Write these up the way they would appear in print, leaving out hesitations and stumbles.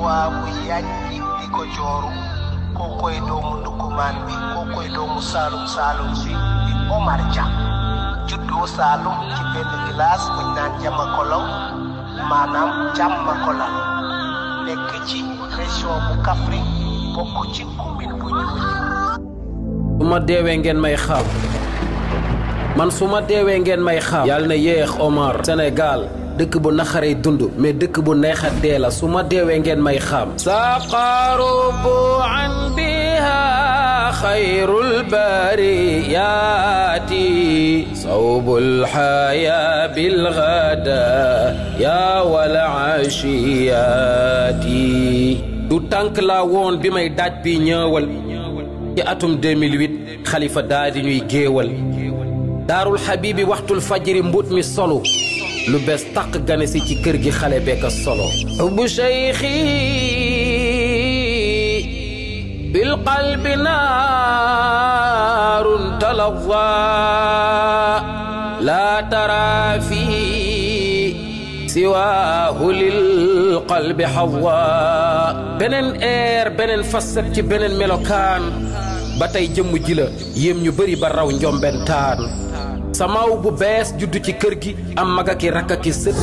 waabu yàññi di ko jooru kookoy doomu ndukkumaan bi kookoy doomu saalum saalum bi di Omar Dia juddoo Saalum ci benn village buñ naan Jamakolon maanaam Jàmmakolon nekk ci région bu Kaffrine bokk ci commune bu Ñuuñu. su ma deewee ngeen may xam man su ma deewee ngeen may xam yàlla na yéex Omar Sénégal dëkk bu naxaree dund mais dëkk bu neex a dee la su ma deewee ngeen may xam saqarubu an biha xayrul bariyaati sawbul xaya bil gada ya wal ashiyaati du tànk laa woon bi may daaj bi ñëwal ci atum 2008 xalifa daa di ñuy géewal daarul xabibi waxtul fajri mbut mi solu lu bees tàq gane si ci kër gi xale bekk solo xubbu cheikhi bil qalbi naarun talazza la tara fi siwaahu lil qalbi xawa beneen air beneen facette ci beneen melokaan ba tey jëmm ji la yéem ñu bëri ba raw njombentaan samaaw bu bees juddu ci kër gi am maga ki rakka ki sët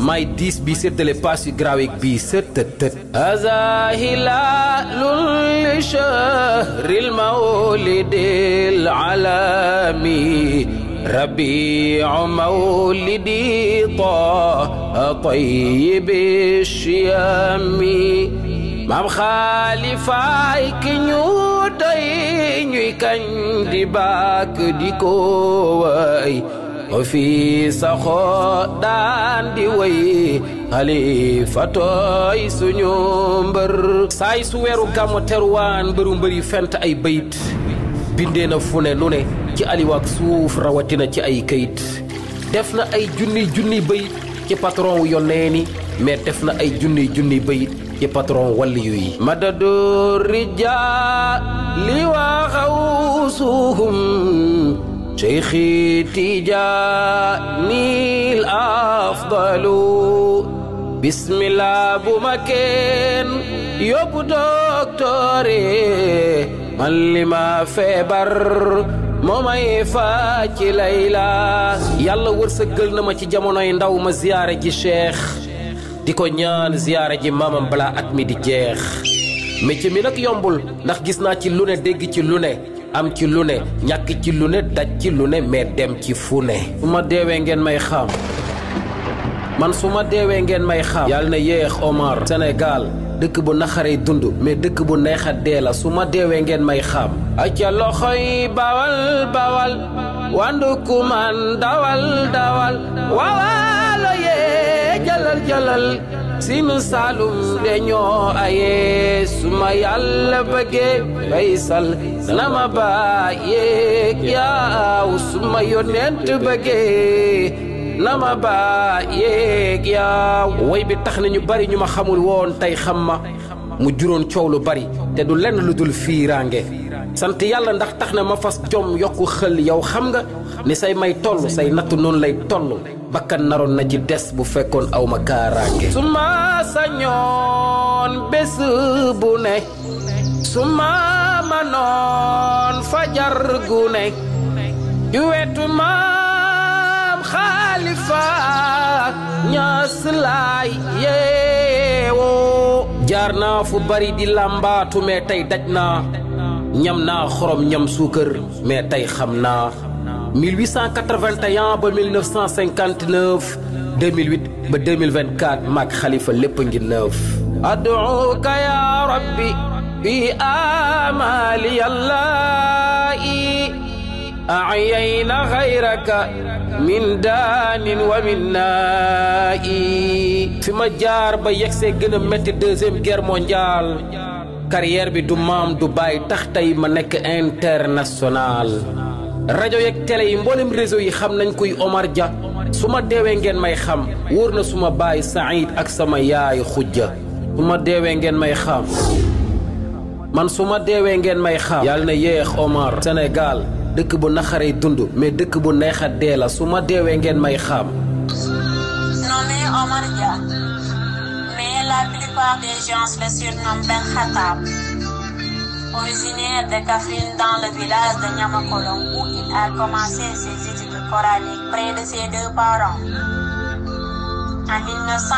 may diis bi séddale paas yu grawik bii sët tët tët haza hilaalun li shahril mawlidil alami rabiu mawlidi taha tayyibi shiyami maam xaalifaay ki ñu doy ñuy kañ di baak di ko way o fi saxoo daan di way xalifa tooy suñu mbër saay su weeru gàmmu teruwaan mbëru mbëri fent ay bayit bindee na fu ne lu ne ci aliwaak suuf rawatina ci ay kayit def na ay junni bayit ci patron wu yonnee ni mais def na ay junni bayit ci patron walli yu yi madadu rijaali wa xawsuhum cheikhi tijaanil afdalu bismillah bu ma kenn yóbbu doktoore man li ma feebar moo may faa ci layla yàlla wërsëgal na ma ci jamonoy ndaw ma ziyaare ji cheikh di ko ñaan ziyaara ji maamam balaa at mi di jeex métier mi nag yombul ndax gis naa ci lu ne dégg ci lu ne am ci lu ne ñàkk ci lu ne daj ci lu ne mais dem ci fu ne su ma deewee ngeen may xam man su ma deewee ngeen may xam yàlla na yéex Omar Sénégal dëkk bu naxaree dund mais dëkk bu neex a dee la su ma deewee ngeen may xam aca loxoy bawal bawal wandu kuman dawal dawal wawaalo yee jalal jalal sinu saalum dañoo aye suma yàlla bëggee faysal na ma bàyyeeg yaaw suma yonent bëggee na ma bàyyeeg yaaw way bi tax na ñu bari ñu ma xamul woon tey xam ma mu juróon coow lu bari te du lenn lu dul fiiraange sant yàlla ndax tax na ma fas jom yokku xël yow xam nga ni say may toll say nattu noonu lay toll bakkan naroon na ci des bu fekkoon aw ma kaaraange su ma sañoon bés bu ne su ma manoon fajar gu ne ju wetu maam xaalifa ñaas laay yeewoo jaar naa fu bari di làmbaatu mais tey daj naa ñam naa xorom ñam suukar mais tey xam naa 1881 ba 1959 2008 ba 2024 maag xalifa lépp ngi neuf ad'uka ya rabbi fi amali yàllaayi ahyayna xayraka min daanin wa min naayi fi ma jaar ba yegsee gën a métti deuxième guerre mondiale carrière bi du maam du baay tax tey ma nekk international rajo yeeg télé yi mboolem réseau yi xam nañ kuy Omar Dia su ma deewee ngeen may xam wóor na suma baay Saïd ak sama yaay Xujja su ma deewee ngeen may xam man su ma deewee ngeen may xam yàlla na yéex Omar Sénégal dëkk bu naxaree dund mais dëkk bu neex a dee la su ma deewee ngeen may xam nommé Omar Dia mais la plupart des gens le surnomment Ben Khattab. Originaire de Kaffrine dans le village de Niamakolon où il a commencé ses études coraniques près de ses 2 parents. En 1900,